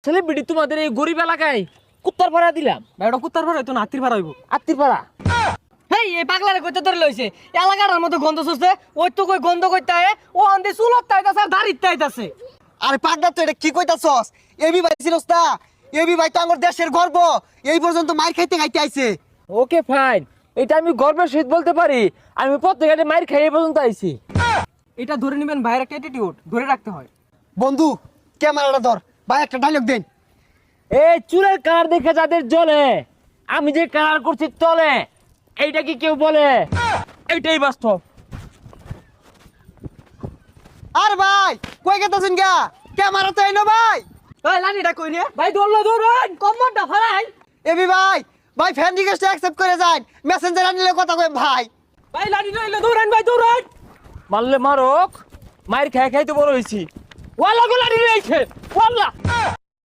Celebrity তোমাদের এই গরিব এলাকায় কুত্তার ভাড়া দিলাম। ভাই ওটা কুত্তার ভাড়া হইতো না, হাতির ভাড়া হইব। আত্মীর ভাড়া হেই এই পাগলারে কইতে ধরে লইছে এলাকার মতো গন্ধ ছুঁছে, ওই তো কই গন্ধ কইতে আয়, ও আন্দে চুলত তাইতাছে আর দাড়িত তাইতাছে। আরে পাগলা তো এটা কি কইতাছস? এবি ভাই ছিলস না? এবি ভাই তো আমার দেশের গর্ব, এই পর্যন্ত মার খাইতে খাইতে আইছে। ওকে ফাইন, এটা আমি গর্বের সহিত বলতে পারি। আমি প্রত্যেকটা মাইর খাই এই পর্যন্ত আইছি। এটা ধরে নেবেন ভাইয়ের একটা অ্যাটিটিউড, ধরে রাখতে হয়। বন্ধু ক্যামেরাটা ধর, ভাই একটা ডায়লগ দেন। এই চুলের কালার দেখে যাদের জ্বলে, আমি যে কালার করছি তলে, এইটা কি কেউ বলে? এইটাই বাস্তব। আর ভাই কই গেতাছেন গা? ক্যামেরা তো আইনো ভাই। ওই লানিটা কই রে ভাই, ধরলো ধরুন কম্বরটা ফালাই। এবি ভাই, ভাই ফ্যান রিকোয়েস্ট অ্যাকসেপ্ট করে যান, মেসেঞ্জার আনিলে কথা কই ভাই। ভাই লানি লইলো ধরুন ভাই ধরুন। মারলে মারক, মায়ের খাই খাই তো বড় হয়েছি। ওয়াল্লা গোলা নিয়ে আইছে ওয়াল্লা।